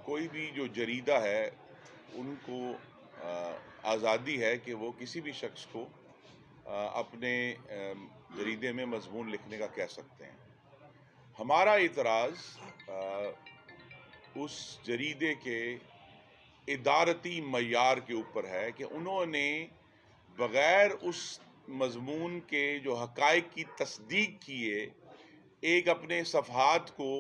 کوئی بھی جو جریدہ ہے ان کو آزادی ہے کہ وہ کسی بھی شخص کو اپنے جریدے میں مضمون لکھنے کا کہہ سکتے ہیں. ہمارا اعتراض اس جریدے کے ادارتی معیار کے اوپر ہے کہ انہوں نے بغیر اس مضمون کے جو حقائق کی تصدیق کیے ایک اپنے صفحات کو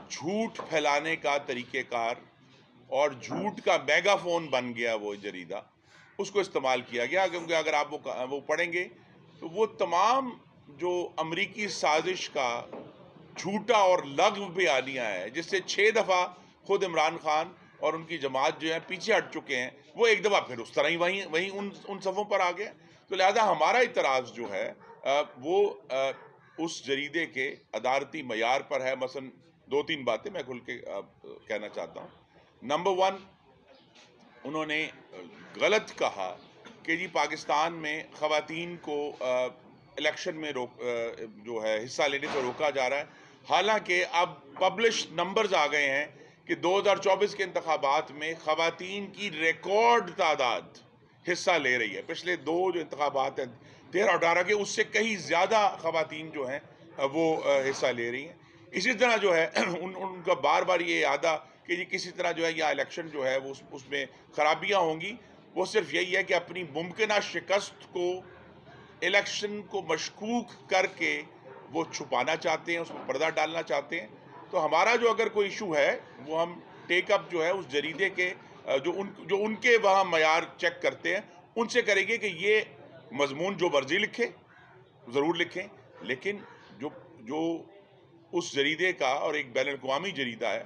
جھوٹ پھیلانے کا طریقہ کار اور جھوٹ کا میگا فون بن گیا وہ جریدہ، اس کو استعمال کیا گیا. کیونکہ اگر آپ وہ پڑھیں گے تو وہ تمام جو امریکی سازش کا جھوٹا اور لغو بیانیہ ہے، جس سے 6 دفعہ خود عمران خان اور ان کی جماعت جو ہے پیچھے ہٹ چکے ہیں، وہ ایک دفعہ پھر اس طرح ہی وہیں ان صفوں پر آ گیا. تو لہذا ہمارا اعتراض جو ہے وہ اس جریدے کے ادارتی معیار پر ہے. مثلا 2-3 باتیں میں کھل کے کہنا چاہتا ہوں. نمبر 1، انہوں نے غلط کہا کہ جی پاکستان میں خواتین کو الیکشن میں جو ہے حصہ لینے سے روکا جا رہا ہے، حالانکہ اب پبلش نمبرز آ گئے ہیں کہ 2024 کے انتخابات میں خواتین کی ریکارڈ تعداد حصہ لے رہی ہے. پچھلے 2 جو انتخابات ہیں 13-18 کے، اس سے کہیں زیادہ خواتین جو ہیں وہ حصہ لے رہی ہیں. اسی طرح جو ہے ان کا بار بار یہ اعادہ کہ جی کسی طرح جو ہے یا الیکشن جو ہے وہ اس میں خرابیاں ہوں گی، وہ صرف یہی ہے کہ اپنی ممکنہ شکست کو الیکشن کو مشکوک کر کے وہ چھپانا چاہتے ہیں، اس میں پردہ ڈالنا چاہتے ہیں. تو ہمارا جو اگر کوئی ایشو ہے وہ ہم ٹیک اپ جو ہے اس جریدے کے جو ان کے وہاں معیار چیک کرتے ہیں ان سے کریں گے کہ یہ مضمون جو مرضی لکھیں ضرور لکھیں، لیکن جو اس جریدے کا اور ایک بین الاقوامی جریدہ ہے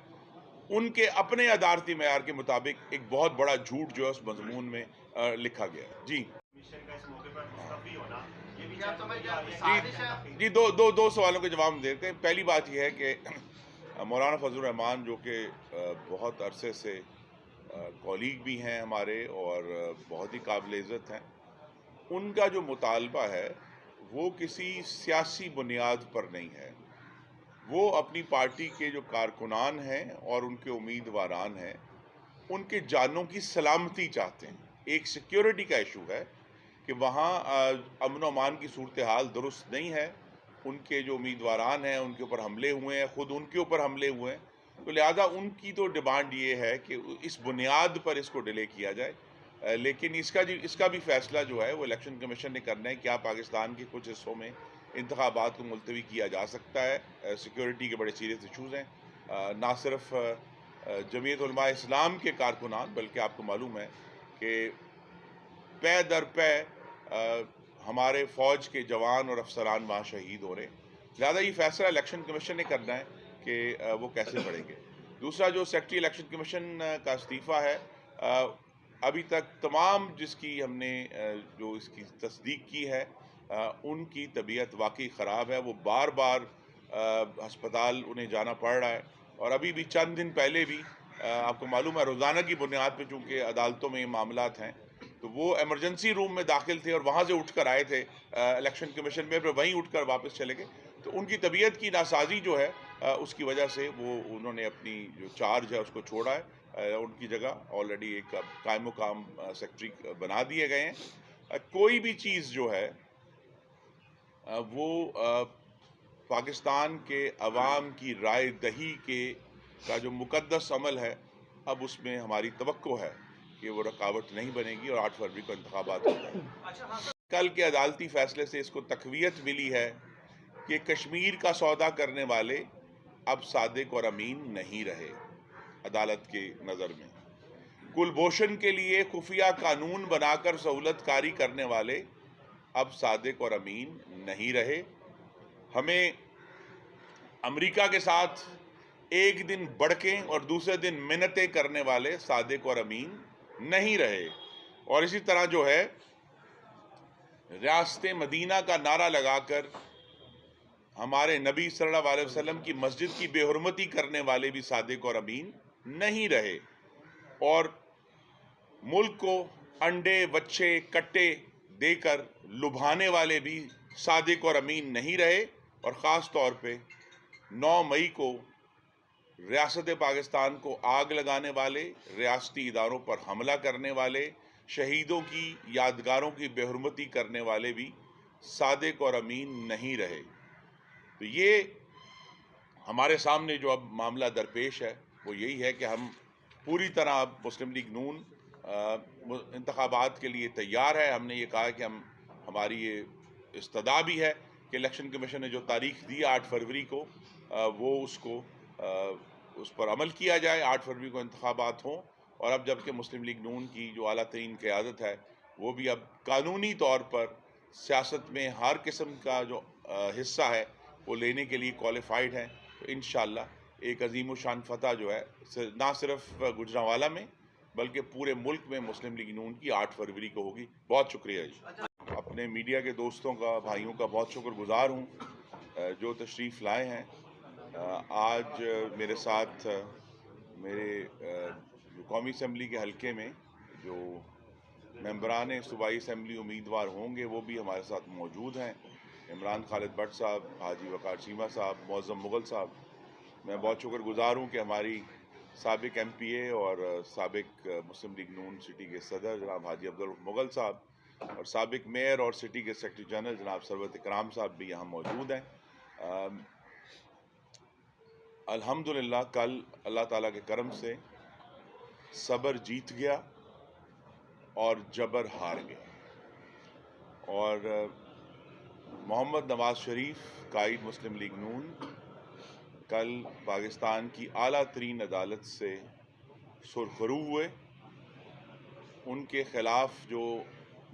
ان کے اپنے ادارتی معیار کے مطابق ایک بہت بڑا جھوٹ جو ہے اس مضمون میں لکھا گیا ہے. جی جی دو سوالوں کے جواب دیتے ہیں. پہلی بات یہ ہے کہ مولانا فضل الرحمان جو کہ بہت عرصے سے کولیگ بھی ہیں ہمارے اور بہت ہی قابل عزت ہیں، ان کا جو مطالبہ ہے وہ کسی سیاسی بنیاد پر نہیں ہے. وہ اپنی پارٹی کے جو کارکنان ہیں اور ان کے امیدواران ہیں ان کے جانوں کی سلامتی چاہتے ہیں. ایک سیکیورٹی کا ایشو ہے کہ وہاں امن و امان کی صورتحال درست نہیں ہے. ان کے جو امیدواران ہیں ان کے اوپر حملے ہوئے ہیں، خود ان کے اوپر حملے ہوئے ہیں. تو لہذا ان کی تو ڈیمانڈ یہ ہے کہ اس بنیاد پر اس کو ڈیلے کیا جائے. لیکن اس کا بھی فیصلہ جو ہے وہ الیکشن کمیشن نے کرنا ہے. کیا پاکستان کے کچھ حصوں میں انتخابات کو ملتوی کیا جا سکتا ہے؟ سیکیورٹی کے بڑے سیریس ایشوز ہیں. نہ صرف جمعیت علماء اسلام کے کارکنان بلکہ آپ کو معلوم ہے کہ پے در پے ہمارے فوج کے جوان اور افسران وہاں شہید ہو رہے ہیں. لہٰذا یہ فیصلہ الیکشن کمیشن نے کرنا ہے کہ وہ کیسے بڑھیں گے. دوسرا، جو سیکرٹری الیکشن کمیشن کا استعفیٰ ہے، ابھی تک تمام جس کی ہم نے جو اس کی تصدیق کی ہے ان کی طبیعت واقعی خراب ہے. وہ بار بار ہسپتال انہیں جانا پڑ رہا ہے، اور ابھی بھی چند دن پہلے بھی آپ کو معلوم ہے روزانہ کی بنیاد پہ چونکہ عدالتوں میں یہ معاملات ہیں تو وہ ایمرجنسی روم میں داخل تھے اور وہاں سے اٹھ کر آئے تھے الیکشن کمیشن میں، پھر وہیں اٹھ کر واپس چلے گئے. تو ان کی طبیعت کی ناسازی جو ہے اس کی وجہ سے انہوں نے اپنی جو چارج ہے اس کو چھوڑا ہے. ان کی جگہ آلریڈی ایک قائم مقام سیکرٹری بنا دیے گئے ہیں. کوئی بھی چیز جو ہے وہ پاکستان کے عوام کی رائے دہی کا جو مقدس عمل ہے، اب اس میں ہماری توقع ہے کہ وہ رکاوٹ نہیں بنے گی اور 8 فروری کو انتخابات ہو جائیں. کل کے عدالتی فیصلے سے اس کو تقویت ملی ہے کہ کشمیر کا سودا کرنے والے اب صادق اور امین نہیں رہے عدالت کی نظر میں. کلبھوشن کے لیے خفیہ قانون بنا کر سہولت کاری کرنے والے اب صادق اور امین نہیں رہے. ہمیں امریکہ کے ساتھ ایک دن بڑکیں اور دوسرے دن منتیں کرنے والے صادق اور امین نہیں رہے. اور اسی طرح جو ہے ریاست مدینہ کا نعرہ لگا کر ہمارے نبی صلی اللہ علیہ وسلم کی مسجد کی بے حرمتی کرنے والے بھی صادق اور امین نہیں رہے. اور ملک کو انڈے وچھے کٹے دے کر لبھانے والے بھی صادق اور امین نہیں رہے. اور خاص طور پہ 9 مئی کو ریاست پاکستان کو آگ لگانے والے، ریاستی اداروں پر حملہ کرنے والے، شہیدوں کی یادگاروں کی بے حرمتی کرنے والے بھی صادق اور امین نہیں رہے۔ تو یہ ہمارے سامنے جو اب معاملہ درپیش ہے وہ یہی ہے کہ ہم پوری طرح اب مسلم لیگ نون انتخابات کے لیے تیار ہے۔ ہم نے یہ کہا کہ ہماری یہ استدعا بھی ہے کہ الیکشن کمیشن نے جو تاریخ دی 8 فروری کو وہ اس پر عمل کیا جائے، 8 فروری کو انتخابات ہوں، اور اب جبکہ مسلم لیگ نون کی جو اعلیٰ ترین قیادت ہے وہ بھی اب قانونی طور پر سیاست میں ہر قسم کا جو حصہ ہے وہ لینے کے لیے کوالیفائڈ ہیں، تو انشاءاللہ ایک عظیم و شان فتح جو ہے نہ صرف گجرانوالہ میں بلکہ پورے ملک میں مسلم لیگ نون کی 8 فروری کو ہوگی۔ بہت شکریہ جی۔ اپنے میڈیا کے دوستوں کا، بھائیوں کا بہت شکر گزار ہوں جو تشریف لائے ہیں۔ آج میرے ساتھ میرے قومی اسمبلی کے حلقے میں جو ممبران صوبائی اسمبلی امیدوار ہوں گے وہ بھی ہمارے ساتھ موجود ہیں۔ عمران خالد بٹ صاحب، حاجی وقار چیمہ صاحب، معظم مغل صاحب۔ میں بہت شکر گزار ہوں کہ ہماری سابق ایم پی اے اور سابق مسلم لیگ نون سٹی کے صدر جناب حاجی عبدالرؤف مغل صاحب اور سابق میئر اور سٹی کے سیکرٹری جنرل جناب سرورت اکرام صاحب بھی یہاں موجود ہیں۔ الحمدللہ کل اللہ تعالیٰ کے کرم سے صبر جیت گیا اور جبر ہار گیا، اور محمد نواز شریف قائد مسلم لیگ نون کل پاکستان کی اعلیٰ ترین عدالت سے سرخرو ہوئے۔ ان کے خلاف جو